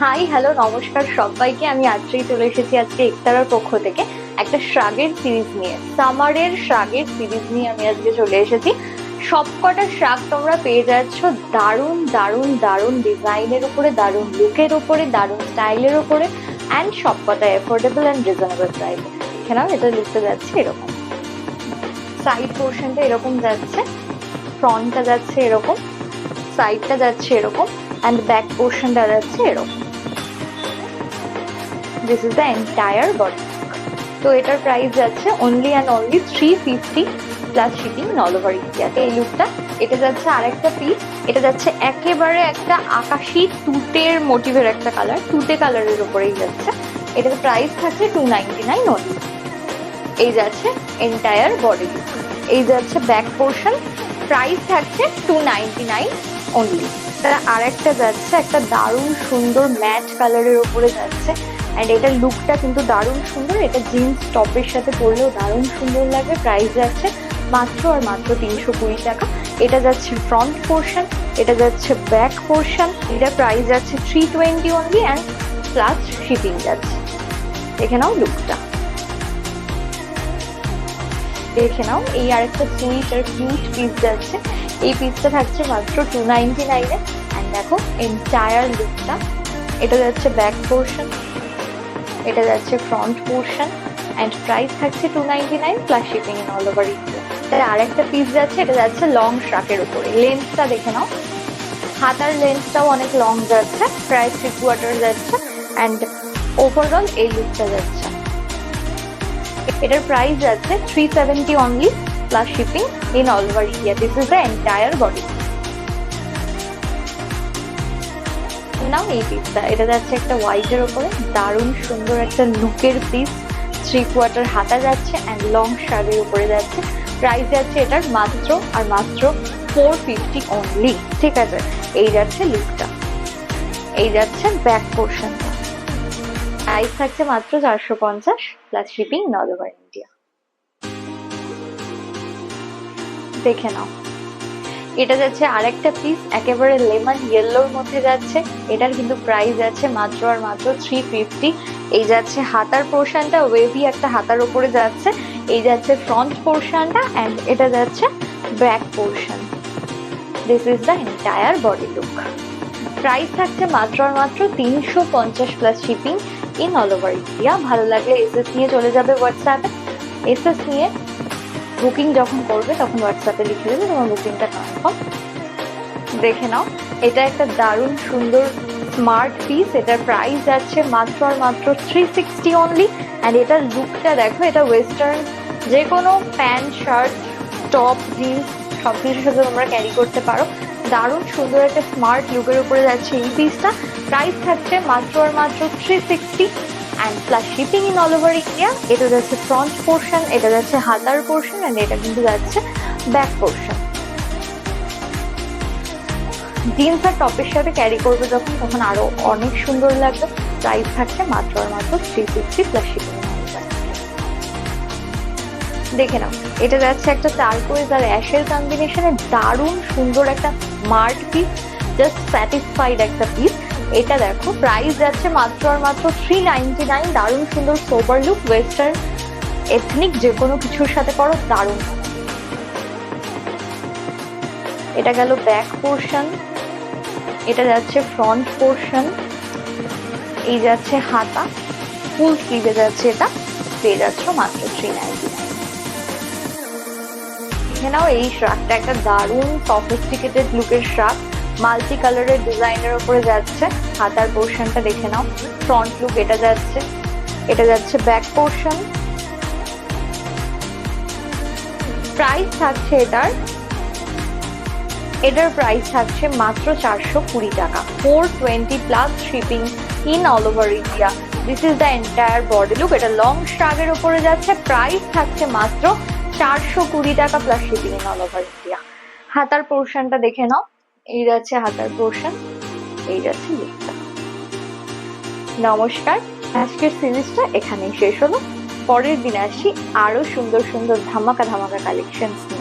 Hi hello নমস্কার সবাইকে। আমি আজকেই চলে এসেছি আজকে একতারার পক্ষ থেকে একটা শ্রাগের সিরিজ নিয়ে, সামারের শ্রাগের সিরিজ নিয়ে আমি আজকে চলে এসেছি। সবকটা শ্রাগ তোমরা পেয়ে যাচ্ছ দারুণ দারুণ দারুণ ডিজাইনের উপরে, দারুণ লুকের উপরে, দারুণ স্টাইলের উপরে, অ্যান্ড সবকটা অ্যাফোর্ডেবল অ্যান্ড রিজনেবল প্রাইসে। এখানেও এটা লুকটা যাচ্ছে এরকম, সাইড পোর্শনটা এরকম যাচ্ছে, ফ্রন্টটা যাচ্ছে এরকম, সাইডটা যাচ্ছে এরকম, অ্যান্ড ব্যাক পোর্শনটা যাচ্ছে এরকম। This is the entire body. তো এটার প্রাইস যাচ্ছে only and only 350 plus shipping all over India. এই লুকটা, এটা যাচ্ছে আরেকটা পিস, এটা যাচ্ছে একেবারে একটা আকাশি তুতের মোটিভের একটা কালার, তুতে কালারের উপরেই যাচ্ছে। এটার প্রাইস থাকছে 299 অনলি। এই যাচ্ছে এন্টায়ার বডি লুক। এই যাচ্ছে ব্যাক পোর্শন, প্রাইস থাকছে 299 অনলি। তার আরেকটা যাচ্ছে একটা দারুণ সুন্দর ম্যাট কালারের উপরে যাচ্ছে, অ্যান্ড এটার লুকটা কিন্তু দারুণ সুন্দর। এটা জিন্স টপের সাথে পরলেও দারুণ সুন্দর লাগবে। প্রাইস যাচ্ছে মাত্র আর মাত্র 320 টাকা। এটা যাচ্ছে ফ্রন্ট পোর্শন, এটা যাচ্ছে ব্যাক পোর্শন, এটা প্রাইস যাচ্ছে 320 অনলি, অ্যান্ড প্লাস শিপিং যাচ্ছে। দেখে নাও লুকটা, দেখে নাও। এই আরেকটা সুইট আর কিউট পিস যাচ্ছে, এই পিসটা থাকছে মাত্র 299 এ। অ্যান্ড দেখো এন্টায়ার লুকটা, এটা যাচ্ছে ব্যাক পোর্শন, এটা যাচ্ছে ফ্রন্ট পোর্শন, অ্যান্ড প্রাইস থাকছে 299 plus shipping in all over India. তার আরেকটা পিস যাচ্ছে, এটা যাচ্ছে লং শ্রাকের উপরে। লেন্থটা দেখে নাও, হাতার লেন্থটাও অনেক লং যাচ্ছে, প্রায় 3/4 যাচ্ছে, অ্যান্ড ওভারঅল এই লুকটা যাচ্ছে। এটার প্রাইস যাচ্ছে 370 only plus shipping in all over India. This is the entire body. Now এই পিসটা, এটা যাচ্ছে একটা হোয়াইটের উপরে, দারুণ সুন্দর একটা লুকের পিস, 3/4 হাতা যাচ্ছে, অ্যান্ড লং শাড়ির উপরে যাচ্ছে। প্রাইস যাচ্ছে এটার মাত্র আর মাত্র 450 অনলি। ঠিক আছে, এই যাচ্ছে লুকটা, এই যাচ্ছে ব্যাক পোর্শনটা। প্রাইস থাকছে মাত্র 450 plus shipping in all over India. দেখে নাও, এটা যাচ্ছে আরেকটা পিস, একেবারে লেমন ইয়েলোর মধ্যে যাচ্ছে। এটার কিন্তু প্রাইস আছে মাত্র আর মাত্র 350। এই যাচ্ছে হাতার পোর্শনটা, ওয়েভি একটা হাতার উপরে যাচ্ছে। এই যাচ্ছে ফ্রন্ট পোর্শনটা, অ্যান্ড এটা যাচ্ছে back portion. This is the entire body look. Price থাকছে মাত্র আর মাত্র 350 plus shipping in all over India. ভালো লাগলে এসএস নিয়ে চলে যাবে হোয়াটসঅ্যাপে। এসএস নিয়ে বুকিং যখন করবে তখন হোয়াটসঅ্যাপে লিখে দেবে তোমার বুকিংটা কনফার্ম। দেখে নাও, এটা একটা দারুণ সুন্দর স্মার্ট পিস। এটার প্রাইস যাচ্ছে মাত্র আর মাত্র 360 অনলি, অ্যান্ড এটার লুকটা দেখো। এটা ওয়েস্টার্ন যে কোনো প্যান্ট, শার্ট, টপ, জিন্স সব কিছুর সাথে তোমরা ক্যারি করতে পারো। দারুণ সুন্দর একটা স্মার্ট লুকের উপরে যাচ্ছে এই পিসটা। প্রাইস থাকছে মাত্র আর মাত্র 360 and plus shipping in all over India. এটা যাচ্ছে ফ্রন্ট পোর্শন, এটা যাচ্ছে হাতার পোর্শন, অ্যান্ড এটা কিন্তু যাচ্ছে ব্যাক পোর্শন। জিন্স আর টপের সাথে ক্যারি করবে যখন, তখন আরো অনেক সুন্দর লাগবে। প্রাইস থাকছে মাত্র আর মাত্র 360 plus shipping in all over India. দেখে নাও, এটা যাচ্ছে একটা টার্কোয়েজ আর অ্যাশের কম্বিনেশনে দারুণ সুন্দর একটা স্মার্ট পিস, জাস্ট স্যাটিসফাইড একটা পিস। এটা দেখো, প্রাইস যাচ্ছে মাত্র আর মাত্র 399। দারুণ সুন্দর সোবার লুক, ওয়েস্টার্ন এথনিক যে কোনো কিছুর সাথে করো দারুণ। এটা গেল ব্যাক পোর্শন, এটা যাচ্ছে ফ্রন্ট পোর্শন, এই যাচ্ছে হাতা, ফুল স্লিভে যাচ্ছে। এটা পেয়ে যাচ্ছ মাত্র 399। এখানেও এই শ্রাগটা একটা দারুণ সফিস্টিকেটেড লুকের শ্রাগ, মাল্টি কালারের ডিজাইনের উপরে যাচ্ছে। হাতার পোর্শনটা দেখে নাও, ফ্রন্ট লুক এটা যাচ্ছে, এটা যাচ্ছে ব্যাক পোর্শন। প্রাইস থাকছে এটার প্রাইস থাকছে মাত্র 420 টাকা, 420 plus shipping in all over India. This is the entire body look. এটা লং শ্রাগের উপরে যাচ্ছে, প্রাইস থাকছে মাত্র 420 টাকা plus shipping in all over India. হাতার পোর্শনটা দেখে নাও, এই যাচ্ছে হাতার পোর্শন, এই যাচ্ছে লুকটা। নমস্কার, আজকের সিরিজটা এখানেই শেষ হলো। পরের দিন আসি আরো সুন্দর সুন্দর ধামাকা ধামাকা কালেকশন নিয়ে।